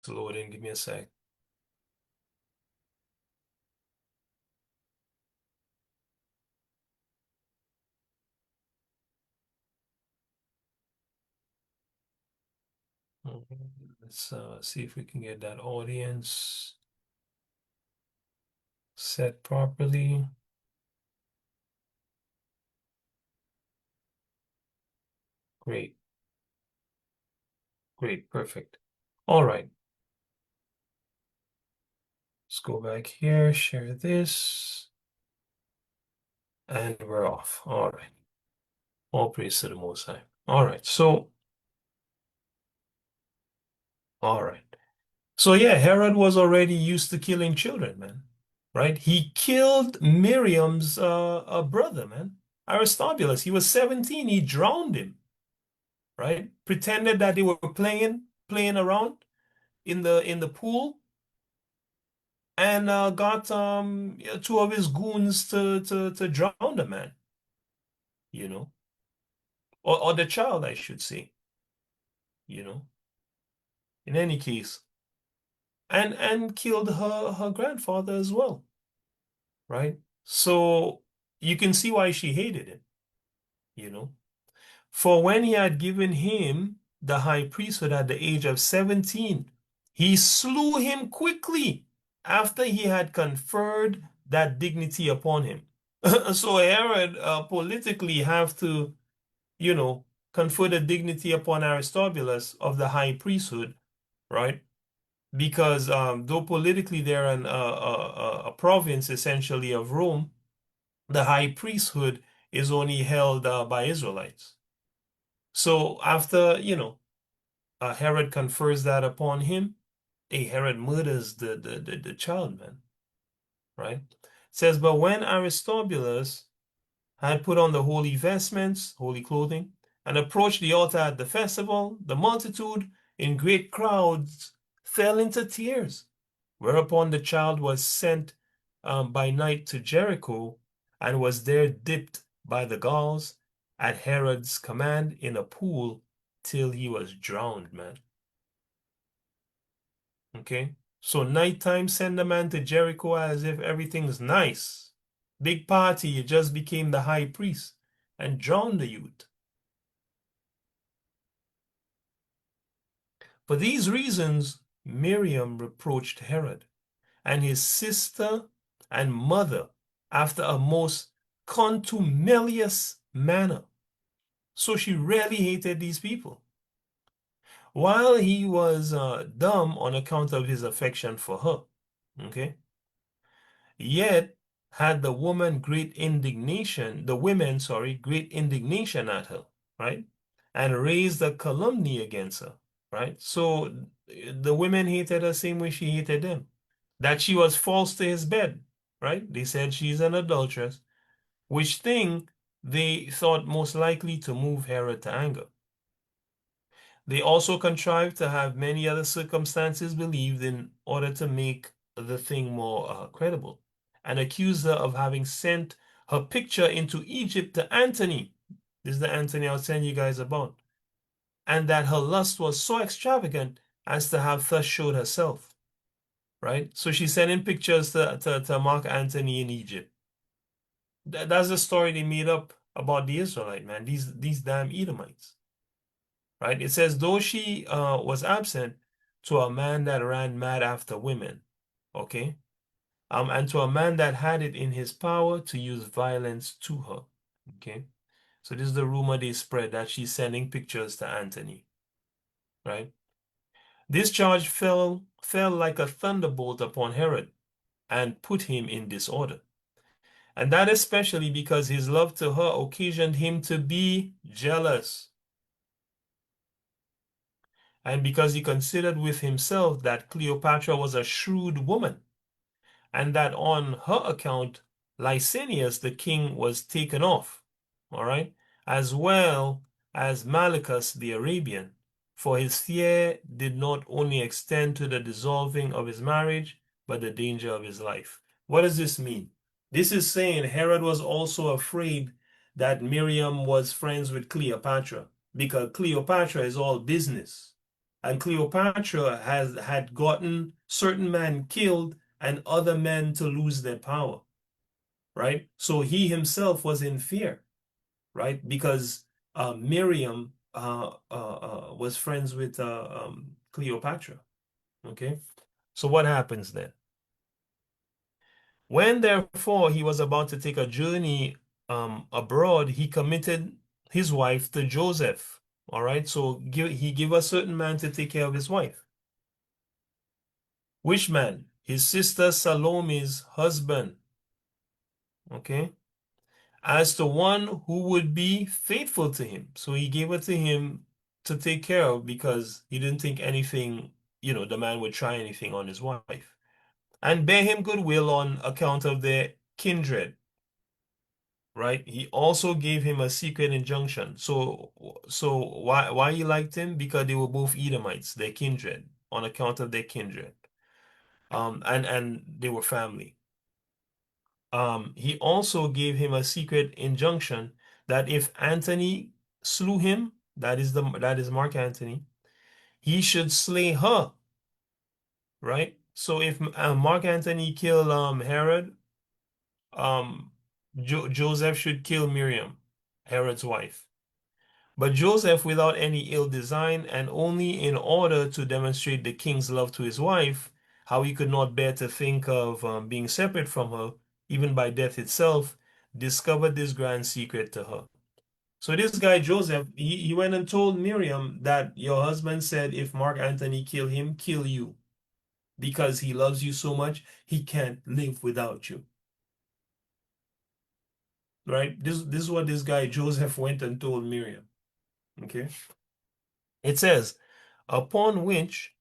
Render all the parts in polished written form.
It's loading. Give me a sec. Let's see if we can get that audience set properly. Great. Great. Perfect. All right. Let's go back here, share this, and we're off. All right. All praise to the Most High. All right. All right. So yeah, Herod was already used to killing children, man. Right? He killed Miriam's brother, man. Aristobulus. He was 17. He drowned him, right? Pretended that they were playing around in the pool, and got two of his goons to drown the man, you know, or the child, I should say, you know. In any case, and killed her grandfather as well, right? So you can see why she hated him, you know. For when he had given him the high priesthood at the age of 17, he slew him quickly after he had conferred that dignity upon him. So Herod politically have to, you know, confer the dignity upon Aristobulus of the high priesthood, right? Because though politically they're a province essentially of Rome, the high priesthood is only held by Israelites. So after, Herod confers that upon him, Herod murders the child, man, right? It says, but when Aristobulus had put on the holy vestments, holy clothing, and approached the altar at the festival, the multitude in great crowds fell into tears. Whereupon the child was sent by night to Jericho and was there dipped by the Gauls at Herod's command in a pool till he was drowned, man. Okay? So nighttime send the man to Jericho as if everything's nice. Big party, you just became the high priest and drowned the youth. For these reasons, Miriam reproached Herod and his sister and mother after a most contumelious manner. So she really hated these people. While he was dumb on account of his affection for her. Okay. Yet had the women, sorry, great indignation at her, right? And raised a calumny against her, right? So the women hated her same way she hated them. That she was false to his bed, right? They said she's an adulteress, which thing they thought most likely to move Herod to anger. They also contrived to have many other circumstances believed in order to make the thing more credible, and accused her of having sent her picture into Egypt to Antony. This is the Antony I'll tell you guys about. And that her lust was so extravagant as to have thus showed herself, right? So she's sending pictures to Mark Antony in Egypt. That's the story they made up about the Israelite, man. These damn Edomites, right? It says, though she was absent to a man that ran mad after women, okay? And to a man that had it in his power to use violence to her, okay? So this is the rumor they spread that she's sending pictures to Antony, right? This charge fell like a thunderbolt upon Herod and put him in disorder. And that especially because his love to her occasioned him to be jealous, and because he considered with himself that Cleopatra was a shrewd woman, and that on her account Licinius the king was taken off, all right, as well as Malichus the Arabian, for his fear did not only extend to the dissolving of his marriage, but the danger of his life. What does this mean? This is saying Herod was also afraid that Miriam was friends with Cleopatra, because Cleopatra is all business. And Cleopatra had gotten certain men killed and other men to lose their power, right? So he himself was in fear, right? Because Miriam was friends with Cleopatra. Okay. So what happens then? When therefore he was about to take a journey abroad, he committed his wife to Joseph. All right. So he gave a certain man to take care of his wife. Which man? His sister Salome's husband. Okay. As to one who would be faithful to him. So he gave it to him to take care of because he didn't think anything, the man would try anything on his wife. And bear him goodwill on account of their kindred, right? He also gave him a secret injunction. So why he liked him? Because they were both Edomites, their kindred, on account of their kindred. And they were family. He also gave him a secret injunction that if Antony slew him, that is Mark Antony, he should slay her, right? So if Mark Antony killed Herod, um, Joseph should kill Miriam, Herod's wife. But Joseph, without any ill design, and only in order to demonstrate the king's love to his wife, how he could not bear to think of being separate from her, even by death itself, discovered this grand secret to her. So this guy Joseph, he went and told Miriam that your husband said if Mark Antony kill him, kill you, because he loves you so much, he can't live without you. Right? This is what this guy Joseph went and told Miriam. Okay. It says, upon which,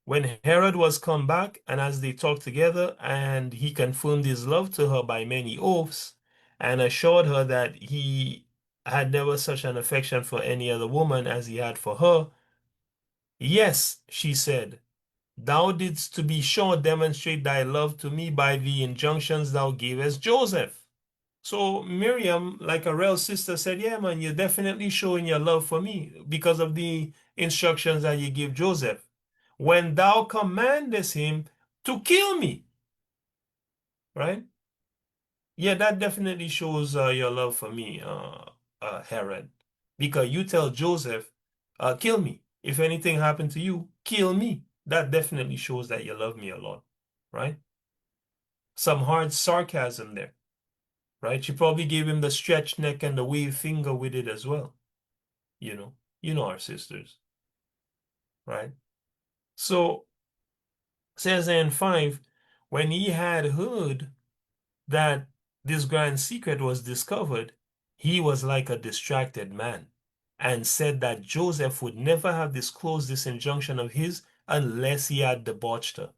when Herod was come back, and as they talked together, and he confirmed his love to her by many oaths, and assured her that he had never such an affection for any other woman as he had for her. Yes, she said, thou didst to be sure demonstrate thy love to me by the injunctions thou gavest Joseph. So Miriam, like a real sister, said, yeah, man, you're definitely showing your love for me because of the instructions that you give Joseph. When thou commandest him to kill me, right? Yeah, that definitely shows your love for me, Herod. Because you tell Joseph, kill me. If anything happened to you, kill me. That definitely shows that you love me a lot, right? Some hard sarcasm there, right? She probably gave him the stretched neck and the wave finger with it as well. You know, you know our sisters, right? So says in 5, when he had heard that this grand secret was discovered, he was like a distracted man and said that Joseph would never have disclosed this injunction of his unless he had debauched her.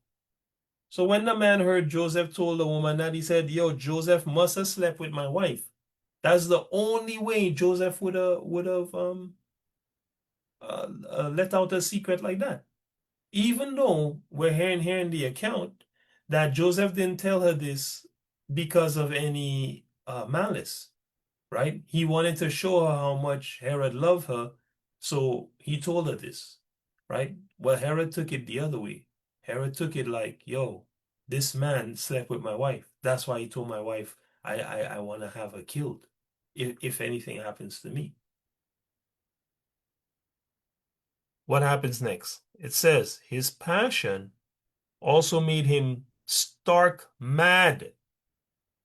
So when the man heard Joseph told the woman that, he said, yo, Joseph must have slept with my wife. That's the only way Joseph would have let out a secret like that. Even though we're hearing here in the account that Joseph didn't tell her this because of any malice, right? He wanted to show her how much Herod loved her, so he told her this, right? Well, Herod took it the other way. Herod took it like, yo, this man slept with my wife. That's why he told my wife, I want to have her killed if anything happens to me. What happens next? It says, his passion also made him stark mad.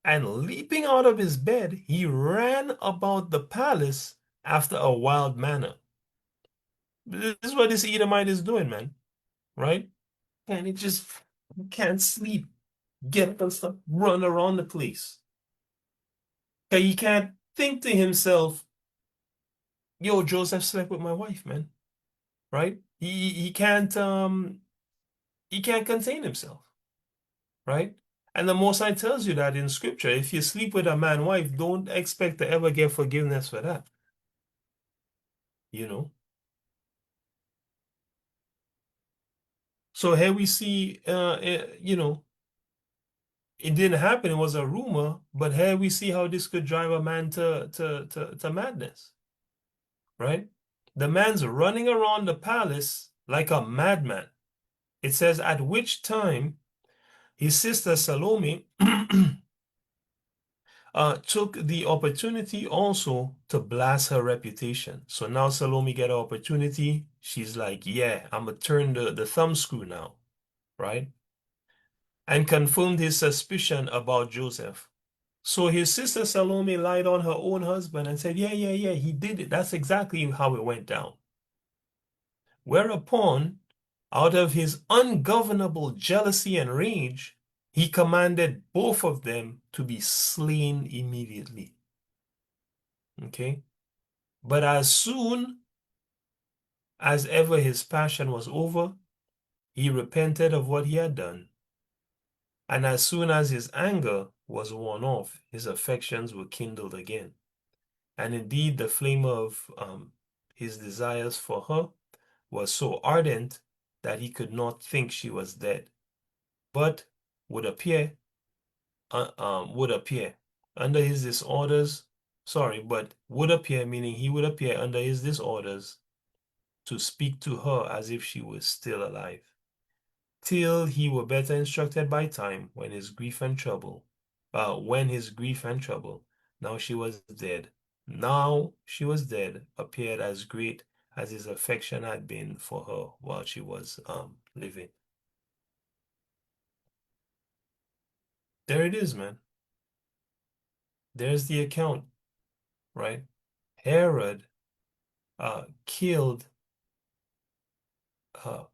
And leaping out of his bed, he ran about the palace after a wild manner. This is what this Edomite is doing, man. Right? And he just can't sleep. Get up and stuff, run around the place. Okay, he can't think to himself, yo, Joseph slept with my wife, man. Right? He can't contain himself. Right? And the Most High tells you that in scripture, if you sleep with a man wife, don't expect to ever get forgiveness for that. You know? So here we see, it didn't happen. It was a rumor, but here we see how this could drive a man to madness, right? The man's running around the palace, like a madman. It says, at which time his sister Salome took the opportunity also to blast her reputation. So now Salome get an opportunity. She's like, yeah, I'm gonna turn the thumb screw now, right? And confirmed his suspicion about Joseph. So his sister Salome lied on her own husband and said, yeah, yeah, yeah, he did it. That's exactly how it went down. Whereupon, out of his ungovernable jealousy and rage, he commanded both of them to be slain immediately. Okay? But as soon as ever his passion was over, he repented of what he had done. And as soon as his anger was worn off, his affections were kindled again. And indeed, the flame of his desires for her was so ardent that he could not think she was dead, but would appear, would appear under his disorders. Sorry, but would appear, meaning he would appear under his disorders to speak to her as if she was still alive, till he were better instructed by time when his grief and trouble, now she was dead, now she was dead, appeared as great as his affection had been for her while she was living. There it is, man. There's the account, right? Herod killed uh,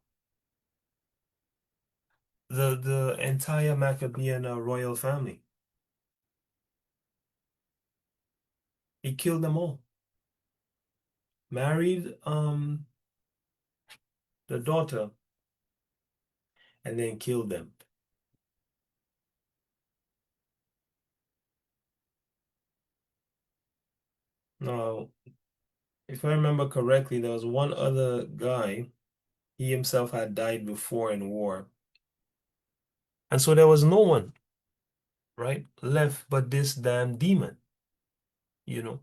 the entire Maccabean royal family. He killed them all. Married the daughter and then killed them. Now, if I remember correctly, there was one other guy. He himself had died before in war. And so there was no one, right, left but this damn demon, you know.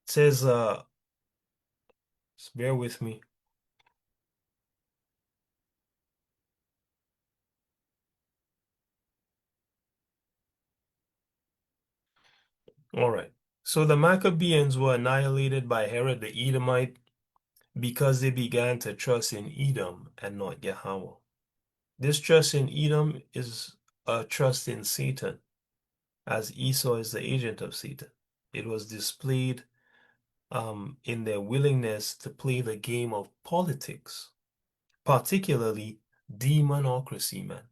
It says, just bear with me. All right. So the Maccabeans were annihilated by Herod the Edomite because they began to trust in Edom and not Yahawah. This trust in Edom is a trust in Satan, as Esau is the agent of Satan. It was displayed in their willingness to play the game of politics, particularly demonocracy, man,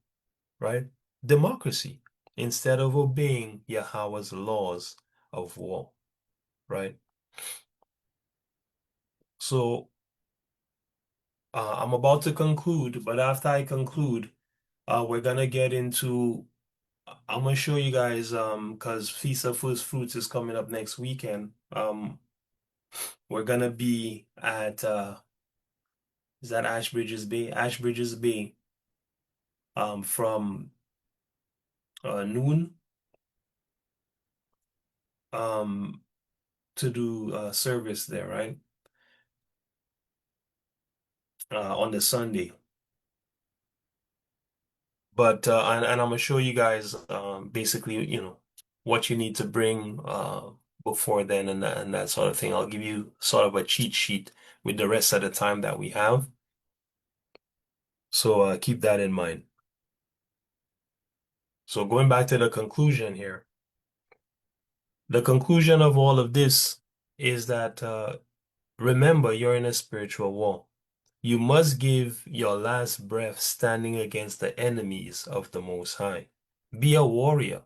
right? Democracy, instead of obeying Yahweh's laws of war, right? So I'm about to conclude, but after I conclude, we're gonna get into. I'm gonna show you guys because Feast of First Fruits is coming up next weekend. We're gonna be at is that Ashbridges Bay? Ashbridges Bay from noon um to do service there, right? On the Sunday. But and I'm gonna show you guys basically, what you need to bring before then and that sort of thing. I'll give you sort of a cheat sheet with the rest of the time that we have. So keep that in mind. So going back to the conclusion here, the conclusion of all of this is that remember you're in a spiritual war. You must give your last breath standing against the enemies of the Most High. Be a warrior.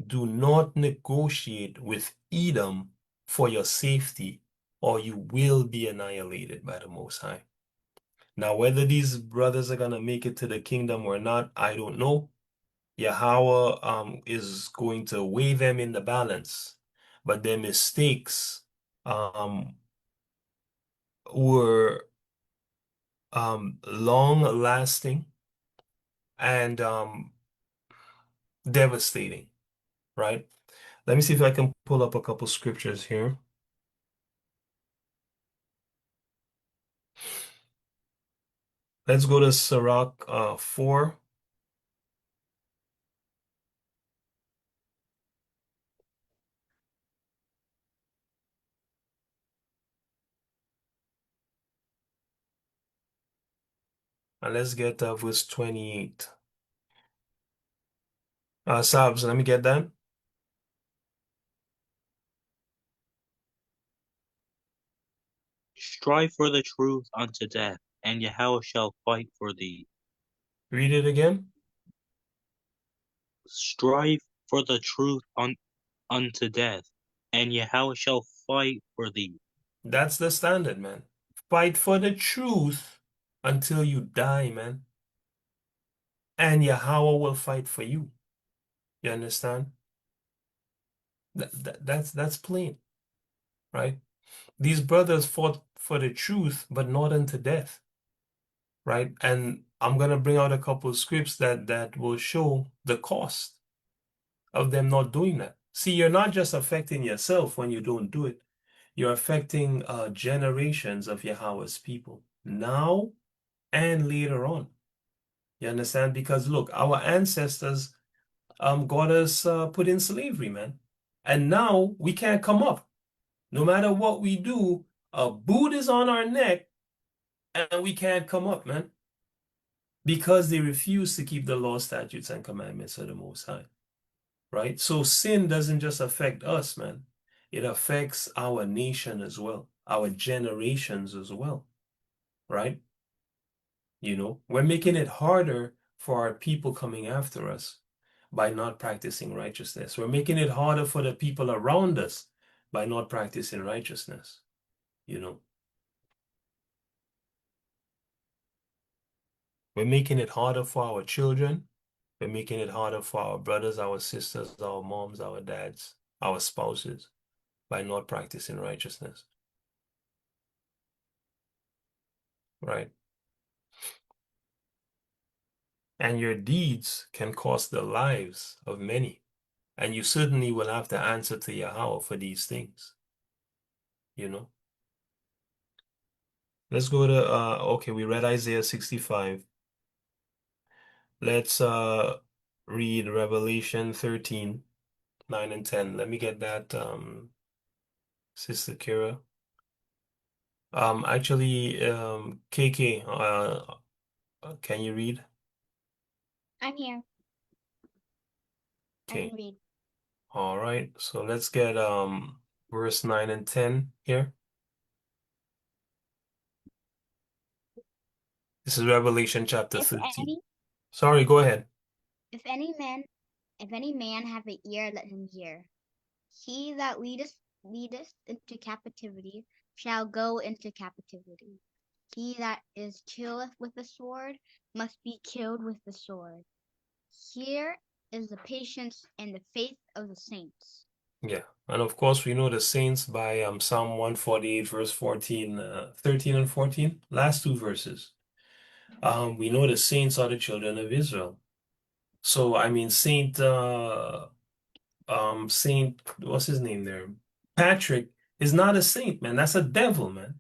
Do not negotiate with Edom for your safety, or you will be annihilated by the Most High. Now, whether these brothers are going to make it to the kingdom or not, I don't know. Yahawah is going to weigh them in the balance, but their mistakes um, were long lasting and devastating, right? Let me see if I can pull up a couple scriptures here. Let's go to Sirach 4. And let's get verse 28. Sabs, let me get that. Strive for the truth unto death, and Yahweh shall fight for thee. Read it again. Strive for the truth unto death, and Yahweh shall fight for thee. That's the standard, man. Fight for the truth until you die, man. And Yahawah will fight for you. You understand? That's plain, right? These brothers fought for the truth, but not unto death, right? And I'm gonna bring out a couple of scripts that will show the cost of them not doing that. See, you're not just affecting yourself when you don't do it. You're affecting generations of Yahweh's people now and later on. You understand? Because look, our ancestors got us put in slavery, man. And now we can't come up. No matter what we do, a boot is on our neck and we can't come up, man. Because they refuse to keep the law, statutes, and commandments of the Most High. Right? So sin doesn't just affect us, man. It affects our nation as well, our generations as well. Right? We're making it harder for our people coming after us by not practicing righteousness. We're making it harder for the people around us by not practicing righteousness. You know, we're making it harder for our children. We're making it harder for our brothers, our sisters, our moms, our dads, our spouses by not practicing righteousness. Right? And your deeds can cost the lives of many. And you certainly will have to answer to Yahawah for these things. You know? Let's go to okay, we read Isaiah 65. Let's read Revelation 13, 9 and 10. Let me get that, Sister Kira. Actually, KK, can you read? I'm here. I Okay. can read. All right. So let's get verse 9 and 10 here. This is Revelation chapter If 13. any Sorry, go ahead. if any man have an ear, let him hear. He that leadeth into captivity shall go into captivity. He that is killeth with the sword must be killed with the sword. Here is the patience and the faith of the saints. Yeah. And of course, we know the saints by Psalm 148, verse 14, 13 and 14. Last two verses. We know the saints are the children of Israel. So, I mean, Saint, what's his name there? Patrick is not a saint, man. That's a devil, man.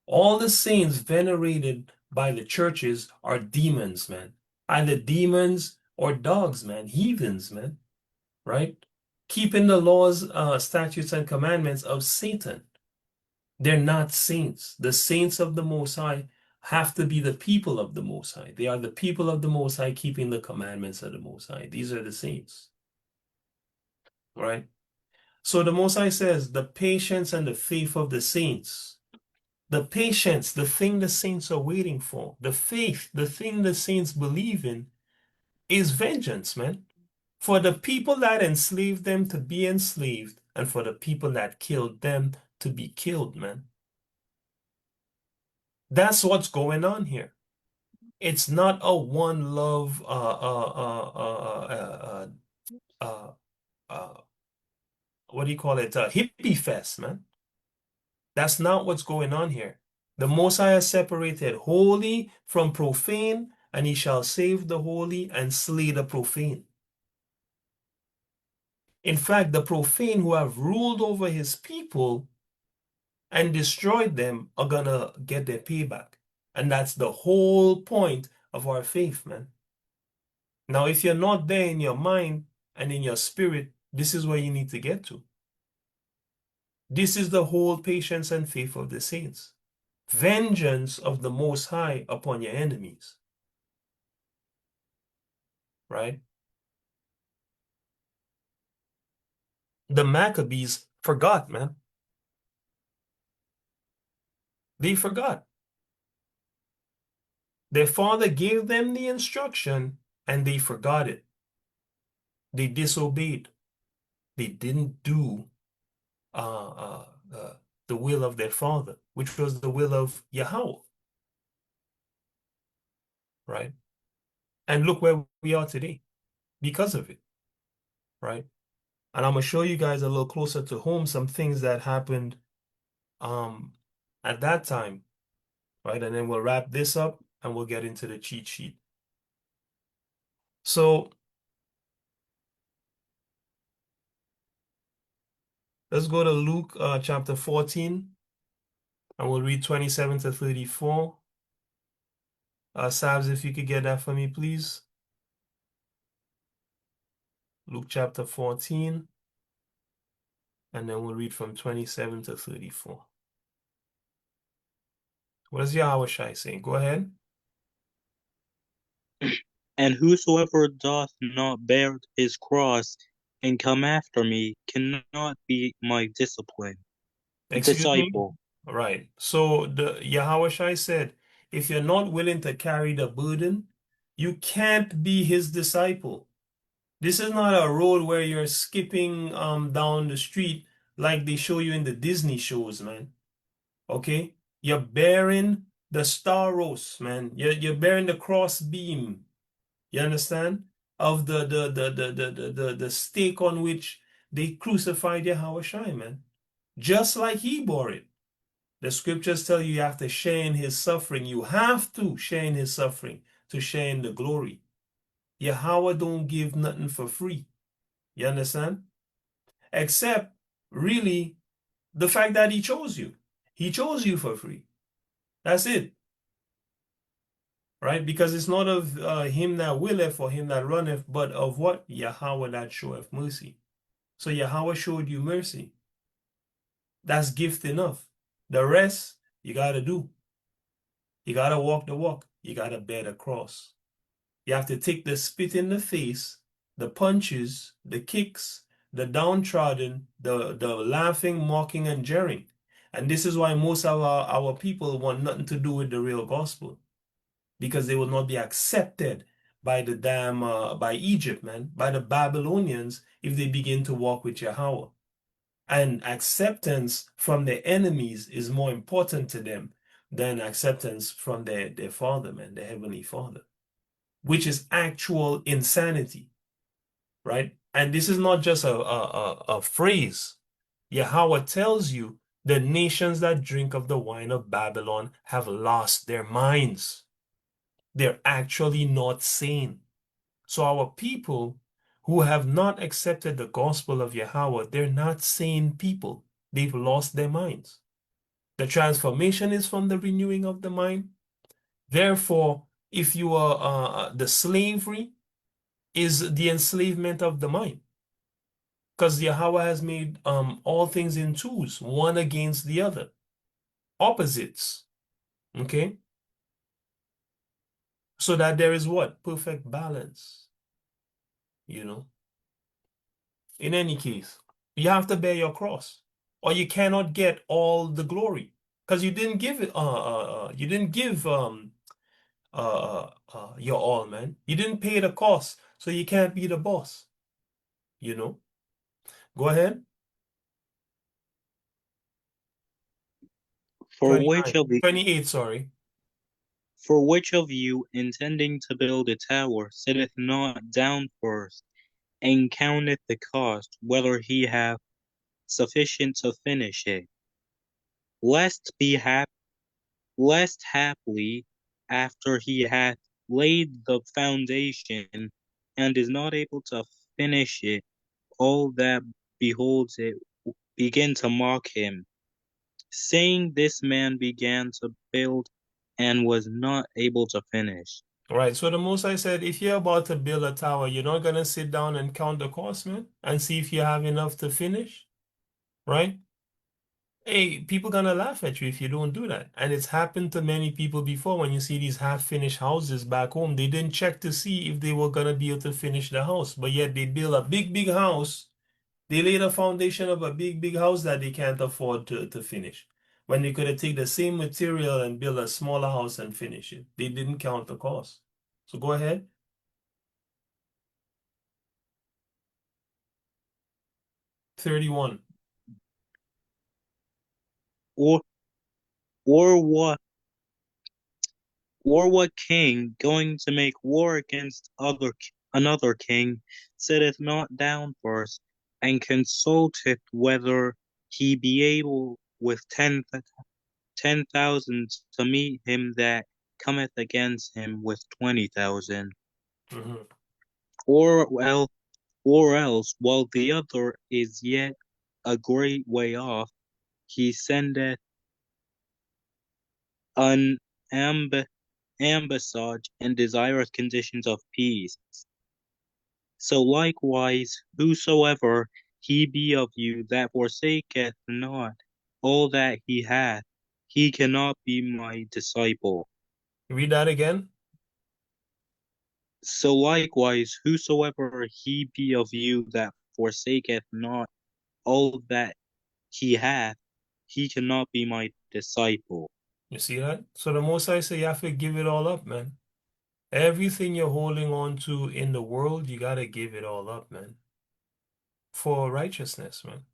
All the saints venerated by the churches are demons, man. Either demons or dogs, man. Heathens, man. Right? Keeping the laws, statutes, and commandments of Satan. They're not saints. The saints of the Most High have to be the people of the Most High. They are the people of the Most High keeping the commandments of the Most High. These are the saints. Right? So the Most High says, the patience and the faith of the saints. The patience, the thing the saints are waiting for. The faith, the thing the saints believe in, is vengeance, man. For the people that enslaved them to be enslaved, and for the people that killed them to be killed, man. That's what's going on here. It's not a one love what do you call it? Hippie fest, man. That's not what's going on here. The Most High has separated holy from profane, and he shall save the holy and slay the profane. In fact, the profane who have ruled over his people and destroyed them are gonna get their payback. And that's the whole point of our faith, man. Now, if you're not there in your mind and in your spirit, this is where you need to get to. This is the whole patience and faith of the saints. Vengeance of the Most High upon your enemies. Right? The Maccabees forgot, man. They forgot. Their father gave them the instruction and they forgot it. They disobeyed. They didn't do uh, uh, uh, the will of their father, which was the will of Yahawah, right? And look where we are today because of it, right? And I'm gonna show you guys a little closer to home some things that happened um, at that time, right? And then we'll wrap this up and we'll get into the cheat sheet. So let's go to Luke chapter 14 and we'll read 27 to 34. Sabs, if you could get that for me, please. Luke chapter 14, and then we'll read from 27 to 34. What is Yahawashi saying? Go ahead. And whosoever doth not bear his cross and come after me cannot be my Excuse me? disciple. Right. So the Yahawashi said, if you're not willing to carry the burden, you can't be his disciple. This is not a road where you're skipping down the street like they show you in the Disney shows, man. Okay? You're bearing the staros, man. You're bearing the cross beam. You understand? Of the stake on which they crucified Yahawashi, man. Just like he bore it. The scriptures tell you have to share in his suffering. You have to share in his suffering to share in the glory. Yahawah don't give nothing for free. You understand? Except really the fact that he chose you. He chose you for free. That's it. Right? Because it's not of him that willeth or him that runneth, but of what? Yahawah that showeth mercy. So Yahawah showed you mercy. That's gift enough. The rest, you got to do. You got to walk the walk. You got to bear the cross. You have to take the spit in the face, the punches, the kicks, the downtrodden, the laughing, mocking, and jeering. And this is why most of our people want nothing to do with the real gospel. Because they will not be accepted by the by Egypt, man, by the Babylonians if they begin to walk with Yahawah. And acceptance from their enemies is more important to them than acceptance from their father, man, their heavenly father, which is actual insanity, right? And this is not just a phrase. Yahawah tells you the nations that drink of the wine of Babylon have lost their minds. They're actually not sane. So our people who have not accepted the gospel of Yahawah, they're not sane people. They've lost their minds. The transformation is from the renewing of the mind. Therefore, if you are the slavery is the enslavement of the mind. Because Yahawah has made all things in twos, one against the other, opposites. Okay? So that there is what? Perfect balance. You know? In any case, you have to bear your cross, or you cannot get all the glory. Because you didn't give it you didn't give your all, man. You didn't pay the cost, so you can't be the boss. You know? Go ahead. For which 29. of you, 28, sorry. for which of you intending to build a tower sitteth not down first, and counteth the cost, whether he have sufficient to finish it, lest be hap lest haply after he hath laid the foundation and is not able to finish it, all that beholds it begin to mock him, saying, This man began to build and was not able to finish. Right. So the Most High said, if you're about to build a tower, you're not gonna sit down and count the cost, man, and see if you have enough to finish, right? Hey, people gonna laugh at you if you don't do that. And it's happened to many people before when you see these half-finished houses back home. They didn't check to see if they were gonna be able to finish the house, but yet they build a big, big house. They laid a foundation of a big, big house that they can't afford to finish. When they could have taken the same material and build a smaller house and finish it. They didn't count the cost. So go ahead. 31. Or or what king going to make war against another king sitteth not down first, and consulteth whether he be able with 10,000 to meet him that cometh against him with 20,000? Mhm. Or well, or else, while the other is yet a great way off, he sendeth an ambassage and desireth conditions of peace. So likewise, whosoever he be of you that forsaketh not all that he hath, he cannot be my disciple. Read that again. So likewise, whosoever he be of you that forsaketh not all that he hath, he cannot be my disciple. You see that? So the Most High say you have to give it all up, man. Everything you're holding on to in the world, you gotta give it all up, man. For righteousness, man.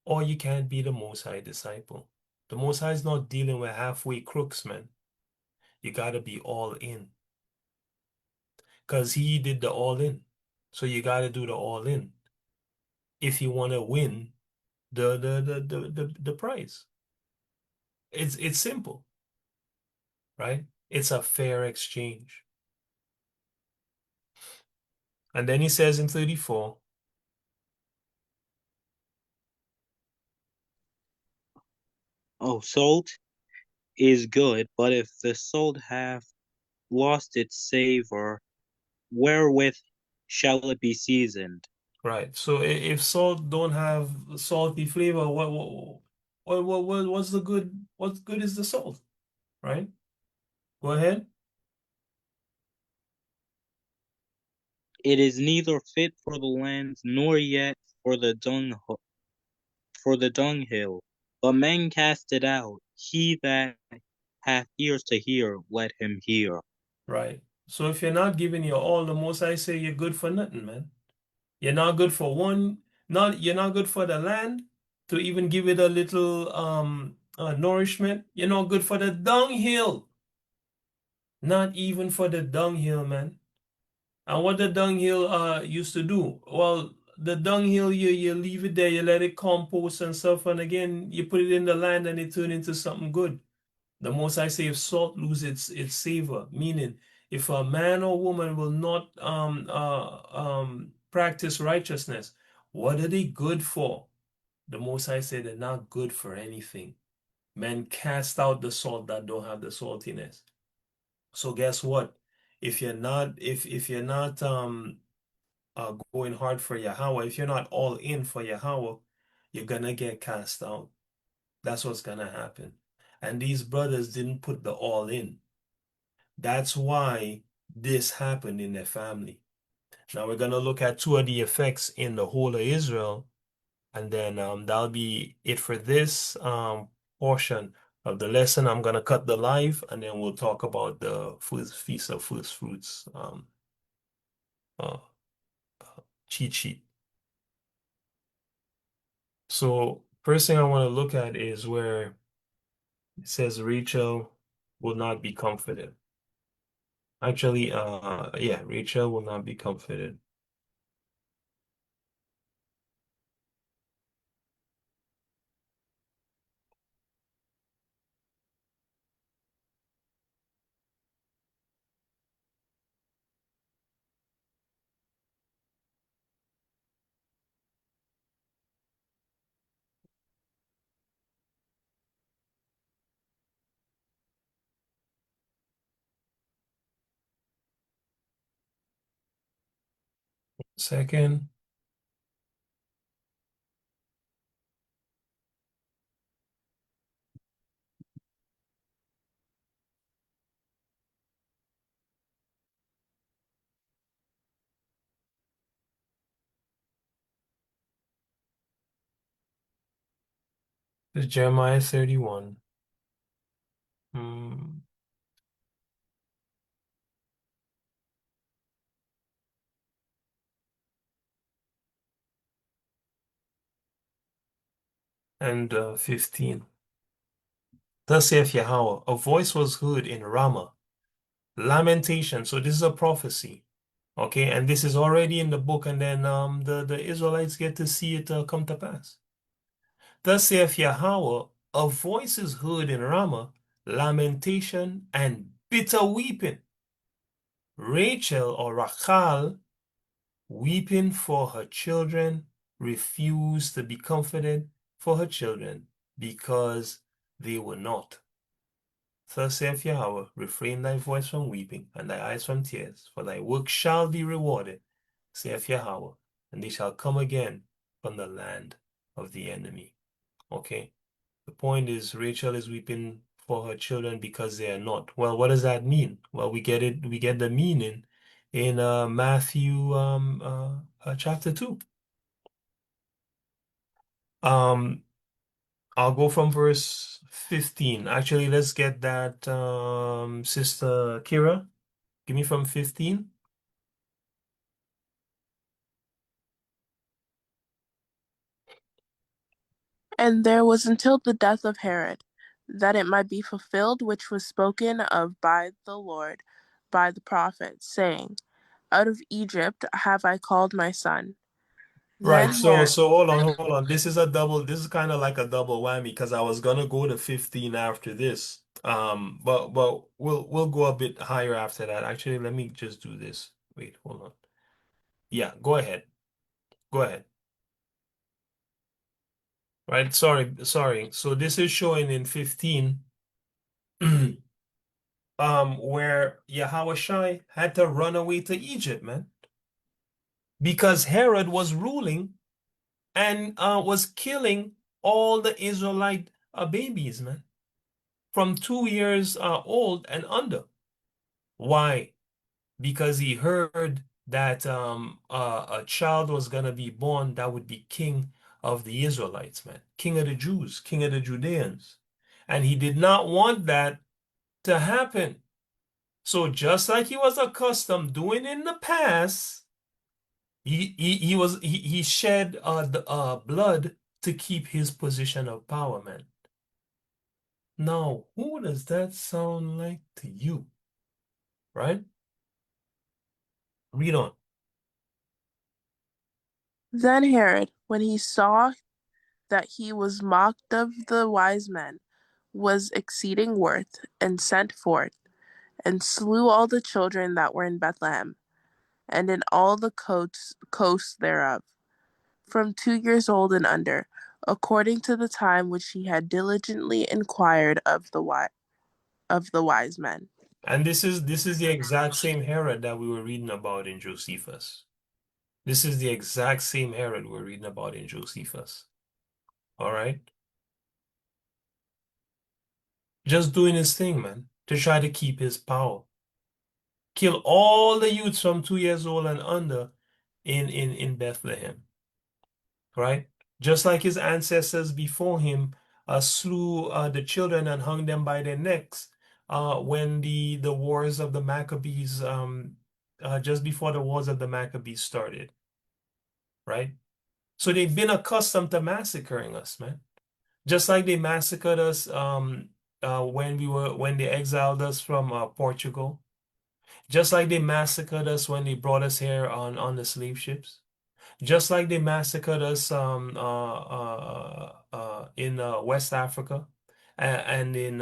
Or you can't be the Most High disciple. The Most High is not dealing with halfway crooks, man. You gotta be all in. Because he did the all in. So you gotta do the all in if you wanna win the prize. It's simple, right? It's a fair exchange. And then he says in 34, Oh, salt is good, but if the salt have lost its savor, wherewith shall it be seasoned? right? So if salt don't have salty flavor, what's the good? What good is the salt, right? Go ahead. It is neither fit for the land, nor yet for the dunghill. But men cast it out. He that hath ears to hear, let him hear. Right. So if you're not giving your all, the most I say you're good for nothing, man. You're not good for one, not you're not good for the land to even give it a little nourishment. You're not good for the dunghill. Not even for the dunghill, man. And what the dunghill used to do? Well, the dunghill you leave it there, you let it compost and stuff, and again you put it in the land and it turn into something good. The most I say if salt lose its savor, meaning if a man or woman will not practice righteousness, what are they good for? The most I say they're not good for anything. Men cast out the salt that don't have the saltiness. So guess what? If you're not going hard for Yahawah, if you're not all in for Yahawah, you're gonna get cast out. That's what's gonna happen. And these brothers didn't put the all in. That's why this happened in their family. Now we're gonna look at two of the effects in the whole of Israel, and then that'll be it for this portion of the lesson. I'm gonna cut the live, and then we'll talk about the first feast of first fruits uh, cheat sheet. So first thing I want to look at is where it says Rachel will not be comforted. Actually, yeah, Rachel will not be comforted. Second. This is Jeremiah 31. Hmm. And 15. Thus saith Yahawah, a voice was heard in Ramah, lamentation. So this is a prophecy. Okay, and this is already in the book, and then the Israelites get to see it come to pass. Thus saith Yahawah, a voice is heard in Ramah, lamentation and bitter weeping. Rachel or Rachel, weeping for her children, refused to be comforted for her children because they were not. Thus saith Yahawah, refrain thy voice from weeping and thy eyes from tears, for thy work shall be rewarded, saith Yahawah, and they shall come again from the land of the enemy. Okay? The point is Rachel is weeping for her children because they are not. Well, what does that mean? Well, we get the meaning in Matthew chapter 2. Um, I'll go from verse 15. Actually, let's get that Sister Kira. Give me from 15. And there was until the death of Herod, that it might be fulfilled which was spoken of by the Lord by the prophet, saying, Out of Egypt have I called my son. Right, Then so Herod, so hold on. This is kind of like a double whammy because I was gonna go to 15 after this. But we'll go a bit higher after that. Actually, let me just do this. Wait, hold on. Yeah, go ahead. Go ahead. Right, sorry. So this is showing in 15 where Yahawashi had to run away to Egypt, man, because Herod was ruling and was killing all the Israelite babies, man, from 2 years old and under. Why? Because he heard that a child was gonna be born that would be king of the Israelites, man, king of the Jews, king of the Judeans, and he did not want that to happen. So just like he was accustomed doing in the past, he shed the blood to keep his position of power, man. Now, who does that sound like to you? Right? Read on. then Herod, when he saw that he was mocked of the wise men, was exceeding wroth, and sent forth, and slew all the children that were in Bethlehem, and in all the coasts thereof, from 2 years old and under, according to the time which he had diligently inquired of the wise men. And this is the exact same Herod that we were reading about in Josephus. This is the exact same Herod we're reading about in Josephus. All right? Just doing his thing, man, to try to keep his power. Kill all the youths from 2 years old and under in Bethlehem. Right? Just like his ancestors before him slew the children and hung them by their necks when the wars of the Maccabees, just before the wars of the Maccabees started. Right? So they've been accustomed to massacring us, man. Just like they massacred us when they exiled us from Portugal. Just like they massacred us when they brought us here on the slave ships. Just like they massacred us in West Africa and in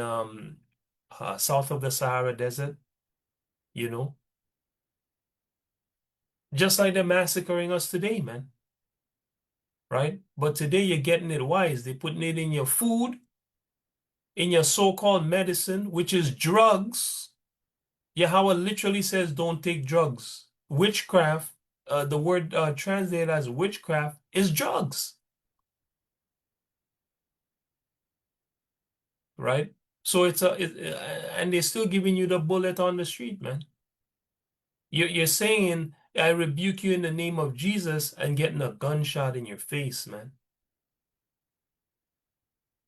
south of the Sahara Desert, you know, just like they're massacring us today, man, right? But today you're getting it wise. They're putting it in your food, in your so-called medicine, which is drugs. Yahweh literally says, don't take drugs. Witchcraft the word translated as witchcraft is drugs, right? So and they're still giving you the bullet on the street, man. You're saying, I rebuke you in the name of Jesus and getting a gunshot in your face, man.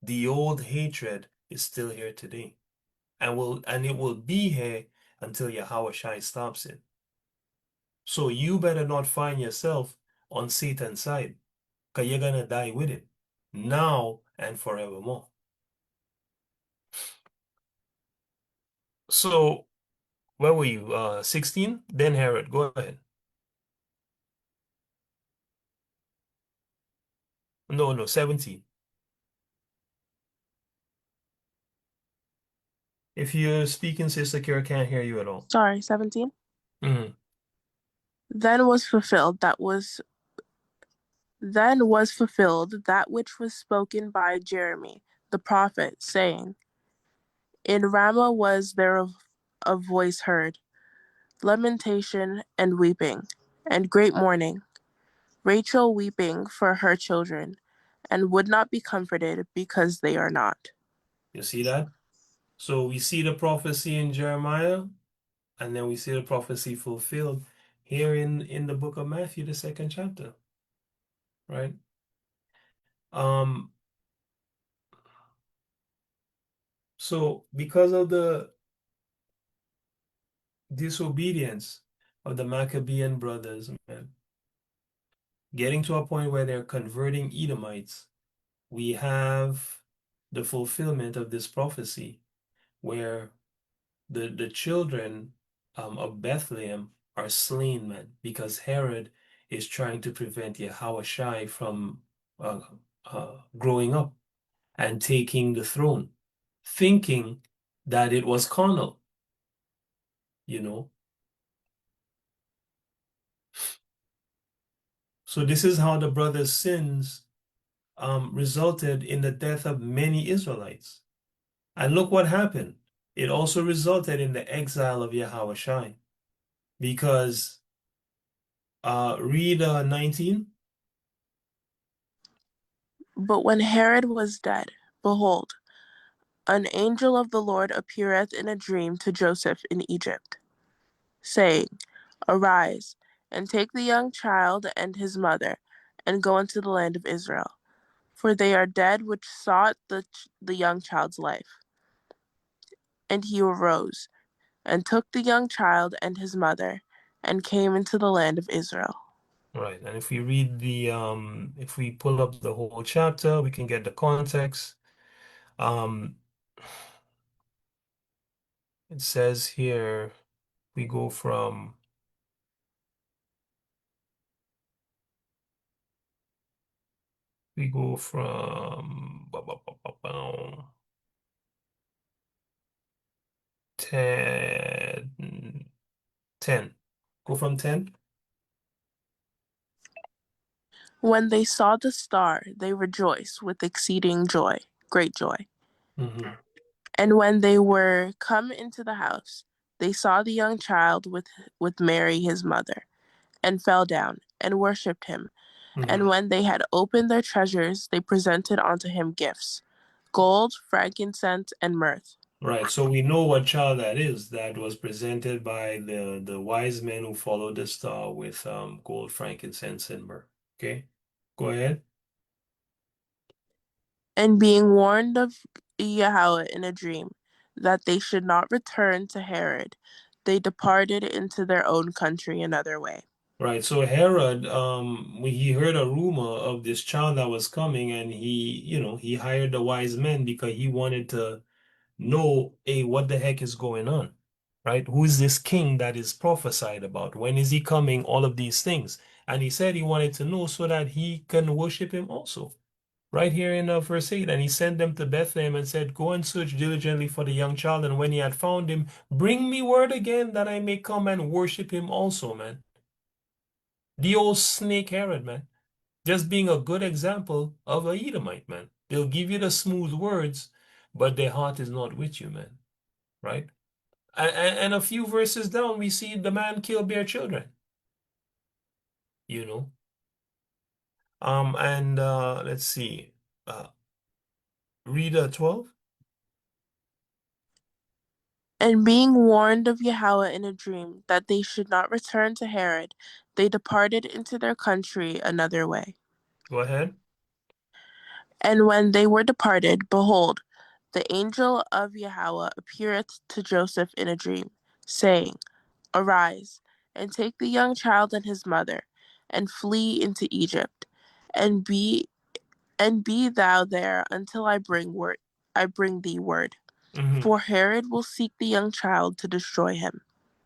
The old hatred is still here today and it will be here until Yahawashi stops it. So you better not find yourself on Satan's side, because you're gonna die with it now and forevermore. So where were you? 16? Then Herod, go ahead. No, no, 17. If you're speaking, Sister Kira can't hear you at all. Sorry, 17. Mhm. Then was fulfilled that which was spoken by Jeremy the prophet, saying, In Ramah was there a voice heard, lamentation and weeping, and great mourning, Rachel weeping for her children, and would not be comforted because they are not. You see that? So we see the prophecy in Jeremiah, and then we see the prophecy fulfilled here in the book of Matthew, the second chapter, right? Um, so because of the disobedience of the Maccabean brothers, man, getting to a point where they're converting Edomites, we have the fulfillment of this prophecy where the children of Bethlehem are slain, man, because Herod is trying to prevent Yahawashi from uh, growing up and taking the throne, thinking that it was carnal, you know. So this is how the brothers' sins resulted in the death of many Israelites. And look what happened. It also resulted in the exile of Yahawashi because read 19. But when Herod was dead, behold, an angel of the Lord appeareth in a dream to Joseph in Egypt, saying, Arise, and take the young child and his mother, and go into the land of Israel, for they are dead which sought the young child's life. And he arose, and took the young child and his mother, and came into the land of Israel. Right. And if we read if we pull up the whole chapter, we can get the context. Um, it says here, we go from we go from 10, 10. Go from 10. When they saw the star, they rejoiced with exceeding joy, great joy. Hmm. And when they were come into the house, they saw the young child with Mary his mother, and fell down, and worshipped him. And Hmm. when they had opened their treasures, they presented unto him gifts, gold, frankincense, and myrrh. Right. So we know what child that is. That was presented by the wise men who followed the star with gold, frankincense, and myrrh. Okay. Go ahead. And being warned of Yahawah in a dream, that they should not return to Herod, they departed into their own country another way. Right. So Herod, when he heard a rumor of this child that was coming, and he hired the wise men because he wanted to know, hey, what the heck is going on? Right? Who is this king that is prophesied about? When is he coming? All of these things. And he said he wanted to know so that he can worship him also. Right here in verse 8, and he sent them to Bethlehem and said, Go and search diligently for the young child, and when he had found him, bring me word again that I may come and worship him also, man. The old snake Herod, man. Just being a good example of a Edomite, man. They'll give you the smooth words, but their heart is not with you, man. Right? And a few verses down, we see the man kill their children. you know. And let's see. Uh, read 12. And being warned of Yahawah in a dream that they should not return to Herod, they departed into their country another way. Go ahead. And when they were departed, behold, the angel of Yahawah appeareth to Joseph in a dream, saying, Arise, and take the young child and his mother, and flee into Egypt, and be thou there until I bring thee word. Mm-hmm. For Herod will seek the young child to destroy him.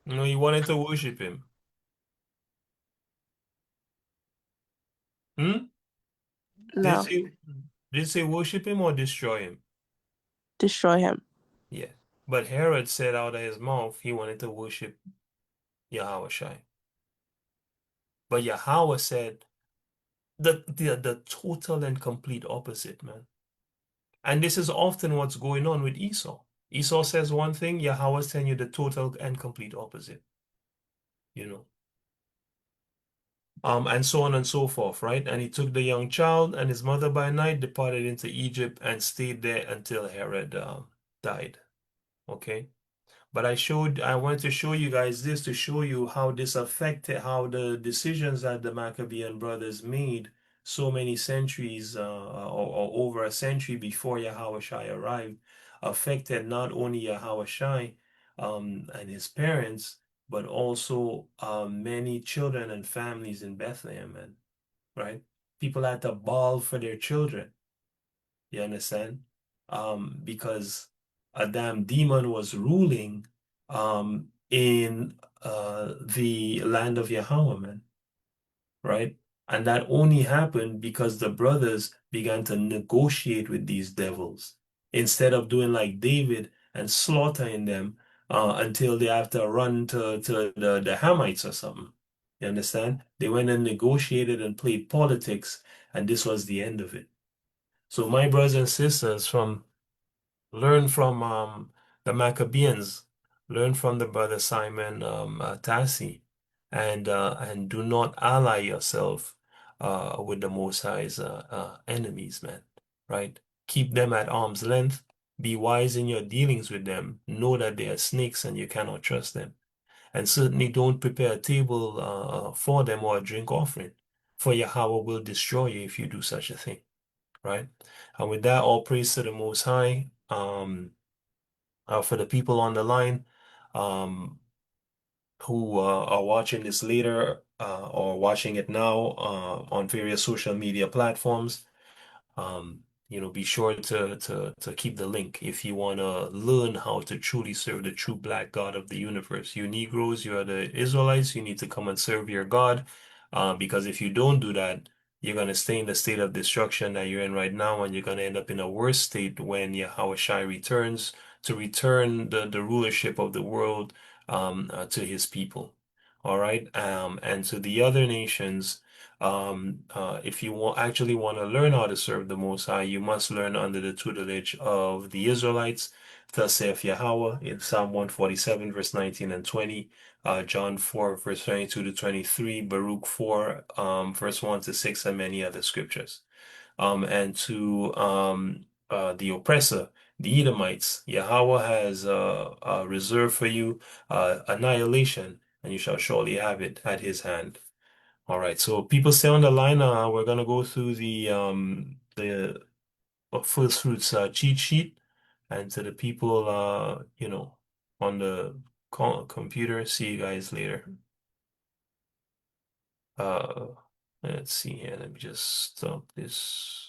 No, he wanted to worship him. Hmm? Did it No, say, did it say worship him or destroy him? destroy him. Yeah. But Herod said out of his mouth he wanted to worship Yahawashi. But Yahweh said the total and complete opposite, man. And this is often what's going on with Esau. Esau says one thing, Yahweh's telling you the total and complete opposite, you know. And so on and so forth, right? And he took the young child and his mother by night, departed into Egypt, and stayed there until Herod died. Okay. But I wanted to show you guys this to show you how this affected, how the decisions that the Maccabean brothers made so many centuries or over a century before Yahawashi arrived affected not only Yahawashi and his parents, but also many children and families in Bethlehem, man, right? People had to bawl for their children. You understand? Because a damn demon was ruling in the land of Yahawah, man, right? And that only happened because the brothers began to negotiate with these devils instead of doing like David and slaughtering them until they have to run to the Hamites or something. You understand? They went and negotiated and played politics, and this was the end of it. So my brothers and sisters, from learn from the Maccabeans, learn from the brother Simon Tassi, and do not ally yourself with the Most High's enemies, man. Right? Keep them at arm's length. Be wise in your dealings with them. Know that they are snakes and you cannot trust them. And certainly don't prepare a table for them or a drink offering, for Yahweh will destroy you if you do such a thing, right? And with that, all praise to the Most High. For the people on the line, um, who are watching this later or watching it now on various social media platforms, be sure to keep the link if you want to learn how to truly serve the true black God of the universe. You Negroes, you are the Israelites, you need to come and serve your God, because if you don't do that, you're going to stay in the state of destruction that you're in right now, and you're going to end up in a worse state when Yahawashi returns to return the rulership of the world to his people. All right. And to the other nations, if you actually want to learn how to serve the Most High, you must learn under the tutelage of the Israelites. Thus saith Yahawah in Psalm 147, verse 19 and 20, John 4, verse 22 to 23, Baruch 4, verse 1 to 6, and many other scriptures. And to the oppressor, the Edomites, Yahawah has reserved for you annihilation, and you shall surely have it at his hand. All right, so people stay on the line. We're gonna go through the first fruits cheat sheet, and to the people on the computer. See you guys later. Uh, let's see here. Let me just stop this.